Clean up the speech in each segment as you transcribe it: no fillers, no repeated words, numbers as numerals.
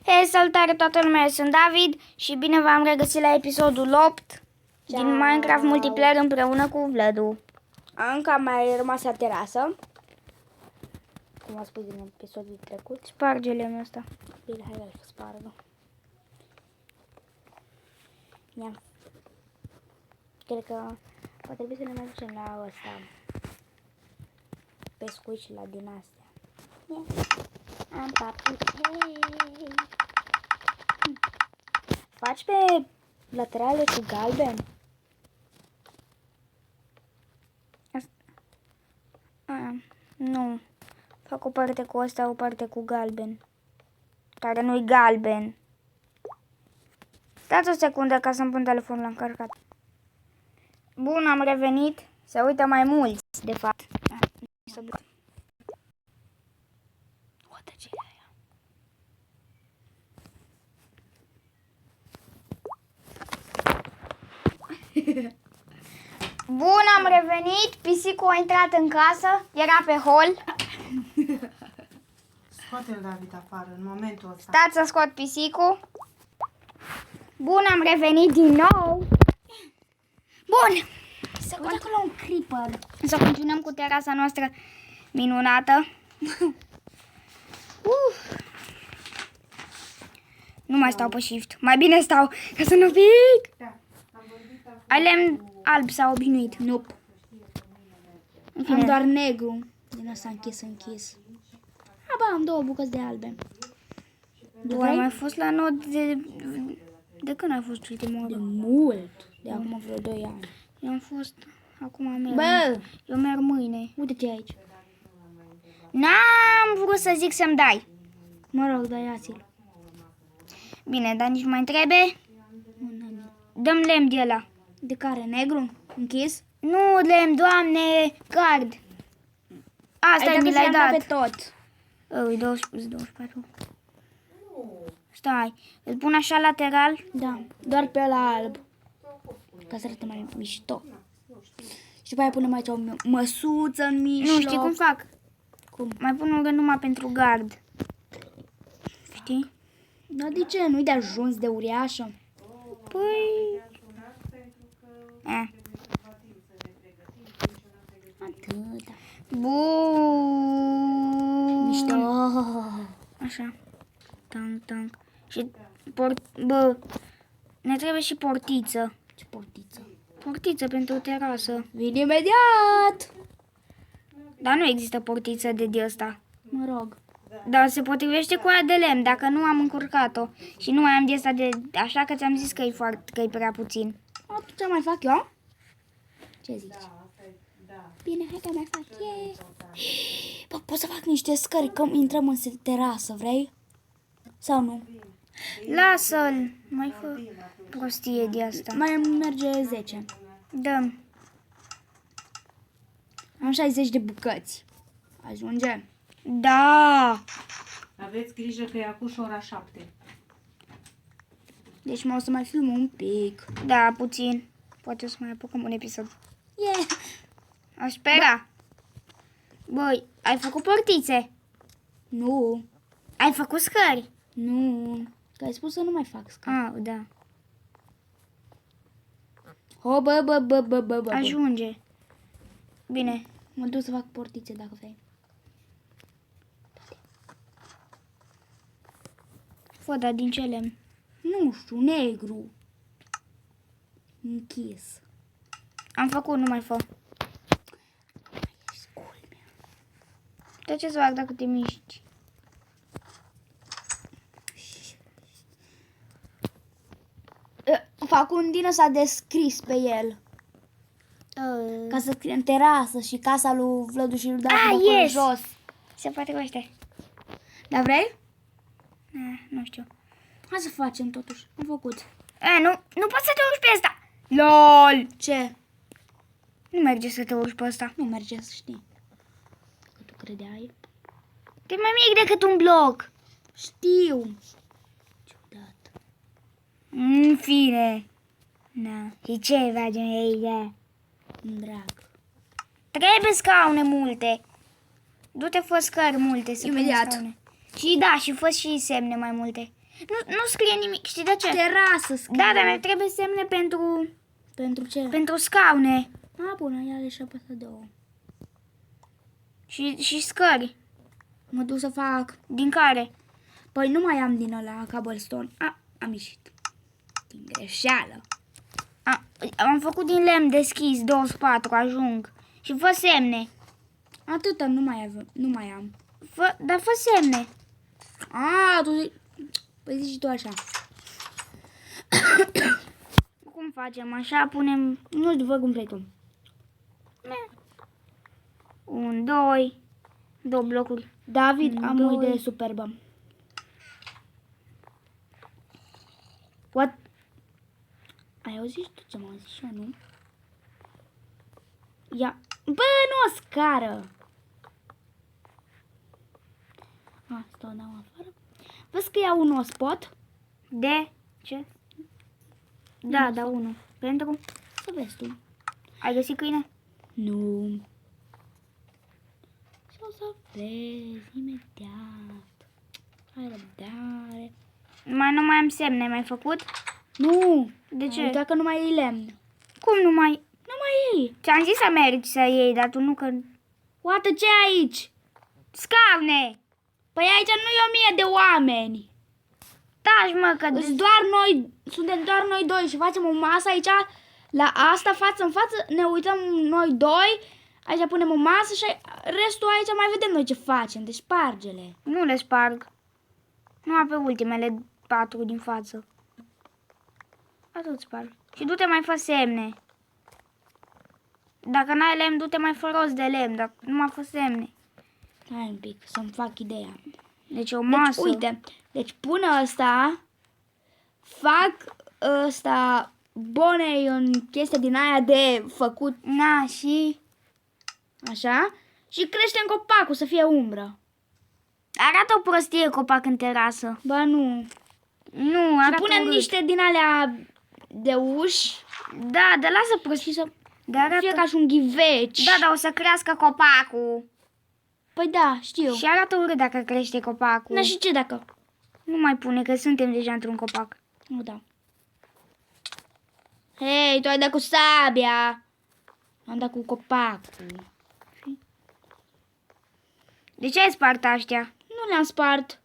Hei, salutare toată lumea, eu sunt David și bine v-am regăsit la episodul 8 din Minecraft Multiplayer împreună cu Vladu. Încă am mai rămas la terasă, cum a spus din episodul trecut. Sparge lemnul ăsta. Bine, hai să spargă. Ia. Cred că va trebui să ne mai ducem la ăsta, pescuit și la din astea. Ia. Am paputei. Faci pe laterale cu galben? Nu. Fac o parte cu asta, o parte cu galben. Care nu-i galben. Dați o secundă ca să-mi pun telefonul la încărcat. Bun, am revenit. Se uită mai mulți, de fapt. Uite ce e aia. Bun, am revenit. Pisicul a intrat în casă. Era pe hol. Scoate-l, David, afară, în momentul ăsta. Stați să scot pisicul. Bun, am revenit din nou. Bun. Se uite acolo un creeper. Să continuăm cu terasa noastră minunată. Nu mai stau pe shift. Mai bine stau ca să nu pic. Da, am vorbit acum. Ai lemn alb sau obișnuit? Nope. În fine. Am doar negru. Din asta închis. Aba, am două bucăți de albe. Tu ai mai fost la nod de când ai fost ultima De oară? mult. De acum vreo 2 ani. Eu am fost, acum merg. Bă! Eu merg mâine. Uite-te aici. N-am vrut să zic să-mi dai. Mă rog, dai ați-l. Bine, dar nici mai trebuie. Dăm lemn de ăla. De care? Negru? Închis? Nu lemn, doamne, card. Asta Ai mi l-ai dat. pe tot. Ui, 24. Stai, îl pun așa lateral. Da, doar pe ăla alb. Ca să arate mai mișto. Și după aia punem aici o măsuță în mijloc. Nu știi cum fac. Cum? Mai pun un rând numai pentru gard. Știi? Da, de ce? Nu-i de ajuns de uriașă? Păi... Atâta. Bun. Mișto. Așa. Tank. Și ne trebuie și portiță. Ce portiță. Portiță pentru terasă. Vin imediat. Dar nu există portiță de ăsta. Mă rog. Dar se potrivește cu aia de lemn, dacă nu am încurcat-o. Și nu mai am de asta de... Așa că ți-am zis că e prea puțin. Ce mai fac eu? Ce zici? Bine, hai că mai fac eu. Bă, pot să fac niște scări, că intrăm în terasă, vrei? Sau nu? Lasă-l! Mai fă prostie de asta. Mai merge 10. Dăm. Am 60 de bucăți. Ajunge? Da! Aveți grijă că e acum și ora 7. Deci mă o să mai film un pic. Da, puțin. Poate o să mai apucăm un episod. Yeah. Aș spera. Băi, ai făcut portițe? Nu. Ai făcut scări? Nu. Că ai spus să nu mai fac scări. Ah, da. Ho, bă. Ajunge. Bine. Mă duc să fac portițe dacă vrei. Fă, dar din ce lemn? Nu știu, negru. Închis. Am făcut, nu mai fă. Ești culmea. De ce să fac dacă te miști? Fac un din ăsta de scris pe el. Ca să scrie în terasă și casa lui Vladu și lui David acolo yes! jos. Se potrivește. Dar vrei? Nu știu. Hai să facem totuși. Am făcut. Nu poți să te urci pe asta. LOL! Ce? Nu merge să te urci pe asta. Nu merge să știi. Că tu credeai. E mai mic decât un bloc. Știu. Ciudat. În fine. Na. Și ce facem aici? Drag. Trebuie scaune multe. Du-te, fă scări multe. Să Imediat. pun scaune. Și da, și fă și semne mai multe. Nu scrie nimic, știi de ce? Terasă scrie. Da, dar ne trebuie semne pentru Pentru ce? pentru scaune Bună, ia și apăsă două. și scări. Mă duc să fac. Din care? Păi nu mai am din ăla cobblestone. Am ieșit. Din greșeală. Am făcut din lemn deschis, 24, ajung. Și fă semne. Atâta nu mai am. Dar fă semne. Tu zici... Păi zici tu așa. Cum facem? Așa punem Nu știu, văd cum vrei tu. 1, 2, 2 blocuri. David, am o Doi. idee superbă. What? Ai auzit tu ce m-am zis și eu, nu? Ia. Bă, nu o scară. Asta o dau afară. Vezi că ia un spot? De ce? Da, 1. Pentru? Să vezi tu. Ai găsit câine? Nu. Și o să vezi imediat. Hai răbdare. Nu mai am semne, mai făcut? Nu. De ce? Uite că nu mai iei lemn. Cum nu mai... Nu mai iei. Ți-am zis să mergi să iei, dar tu nu că... Oată ce aici? Scaune! Păi aici nu e 1000 de oameni. Taci, mă, că... Sunt doar noi, suntem doar noi doi și facem o masă aici, la asta, față în față, ne uităm noi doi, aici punem o masă și restul aici mai vedem noi ce facem, deci spargele. Nu le sparg. Numai pe ultimele 4 din față. Atât sparg. Și du-te mai fă semne. Dacă n-ai lemn, du-te mai fă rost de lemn, dar nu mai fă semne. Hai un pic, să-mi fac ideea. Deci o Deci, masă. uite, deci pun ăsta, fac ăsta, bonei în chestia din aia de făcut, Na, și... așa, și creștem copacul să fie umbră. Arată o prostie copac în terasă. Ba nu. Nu, Și arată punem urât. niște din alea de uși, Da, dar lasă prostie. și să Dar arată... fie ca și un ghiveci. Da, dar o să crească copacul. Păi da, știu. Și arată urât dacă crește copacul. Da, și ce dacă? Nu mai pune, că suntem deja într-un copac. Nu, da. Hei, tu ai dat cu sabia. Am dat cu copacul. De ce ai spart aștia? Nu le-am spart.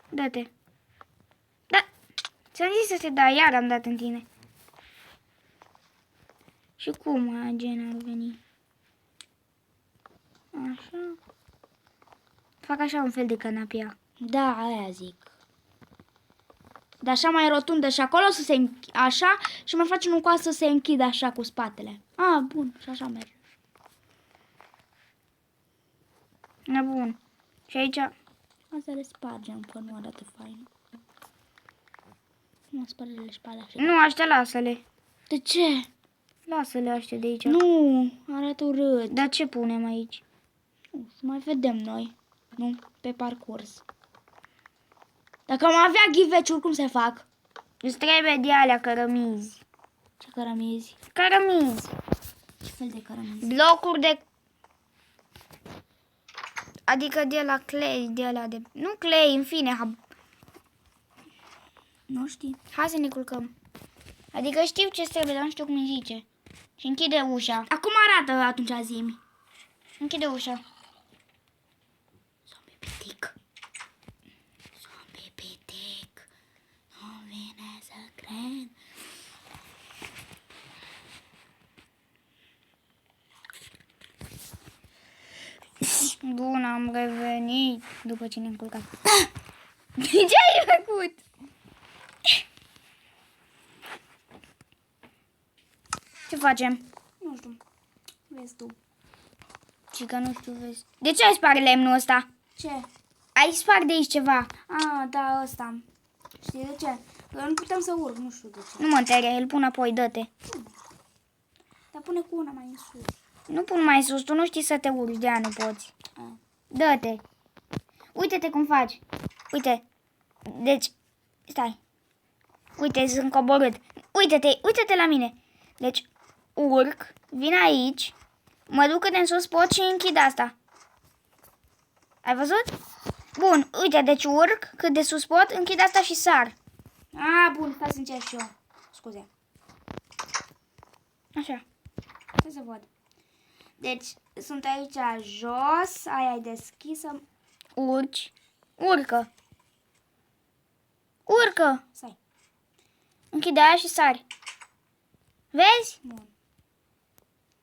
Dă-te. Da, ți-am zis să te dai, iar am dat în tine. Și cum agena ar veni? Așa. Fac așa un fel de canapea. Da, aia zic. Dar așa mai rotundă și acolo să se așa și mai facem un coas să se închidă așa cu spatele. Bun, și așa merge. Na, bun. Și aici... Asta le spargem, că nu arată fain. Nu spargele și pe alea. Nu, aștia lasă-le. De ce? Lasă-le aștia de aici. Nu, arată urât. Dar ce punem aici? Nu, să mai vedem noi. Nu, pe parcurs. Dacă am avea ghiveciuri, cum se fac? Îți trebuie de alea cărămizi. Ce cărămizi? Cărămizi. Ce fel de cărămizi? Blocuri de... Adică de la clay, de la de... Nu clay, în fine. Nu știi. Hai să ne culcăm. Adică știu ce trebuie, dar nu știu cum îi zice. Și închide ușa. Acum arată atunci zi-mi. Închide ușa. Zombie pitic. Zombie pitic. Nu vine să cred. Bun, am revenit după ce ne-am culcat. Ce ai făcut? Ce facem? Nu știu. Vezi tu. Și că nu știu, vezi. De ce ai spart lemnul ăsta? Ce? Ai spart de aici ceva. Da, ăsta. Știi de ce? Că nu putem să urc, nu știu de ce. Nu mă înterie, îl pun apoi, dă-te. Dar pune cu una mai în sus. Nu pun mai sus, tu nu știi să te urci, de-aia nu poți. Dă-te. Uite-te cum faci. Uite. Deci, stai. Uite, sunt coborât. Uite-te la mine. Deci, urc, vin aici, mă duc cât de în sus pot și închid asta. Ai văzut? Bun, uite, deci urc cât de sus pot, închid asta și sar. Bun, stai să încerc și eu. Scuze. Așa. Stai să văd. Deci, sunt aici jos, aia e deschisă. Urci. Urcă. Urcă. Stai. Închide aia și sari. Vezi? Bun.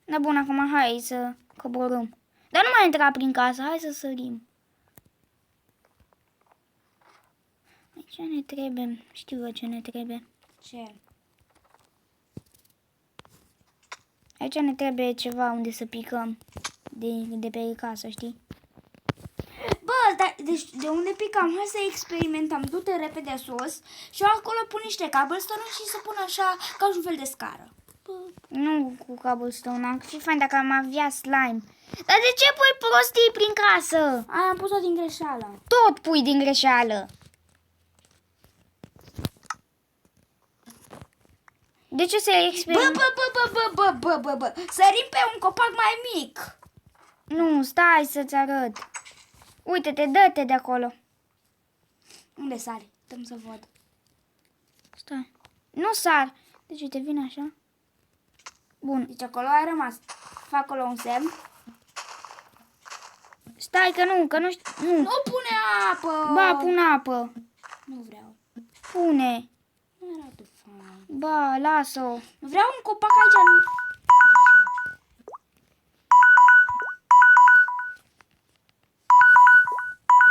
Da, bun, acum hai să coborâm. Dar nu mai intra prin casă, hai să sărim. Ce ne trebuie? Știu eu ce ne trebuie. Ce? Aici ne trebuie ceva unde să picăm de pe casă, știi? Bă, deci de unde picam? Hai să experimentăm. Du-te repede sus și eu acolo pun niște cobblestone și să pun așa ca un fel de scară. Nu cu cobblestone, ar fi fain dacă am avea slime. Dar de ce pui prostii prin casă? Aia am pus-o din greșeală. Tot pui din greșeală. De ce să experiment? Bă, sărim pe un copac mai mic. Nu, stai să-ți arăt. Uite-te, dă-te de acolo. Unde sari? Dăm să văd. Stai. Nu sar. Deci uite, vin așa. Bun. Deci acolo ai rămas. Fac acolo un semn. Stai că nu știu. Nu. Nu pune apă. Ba, pun apă. Nu vreau. Pune. Nu arată fain. Ba, lasă-o. Vreau un copac aici.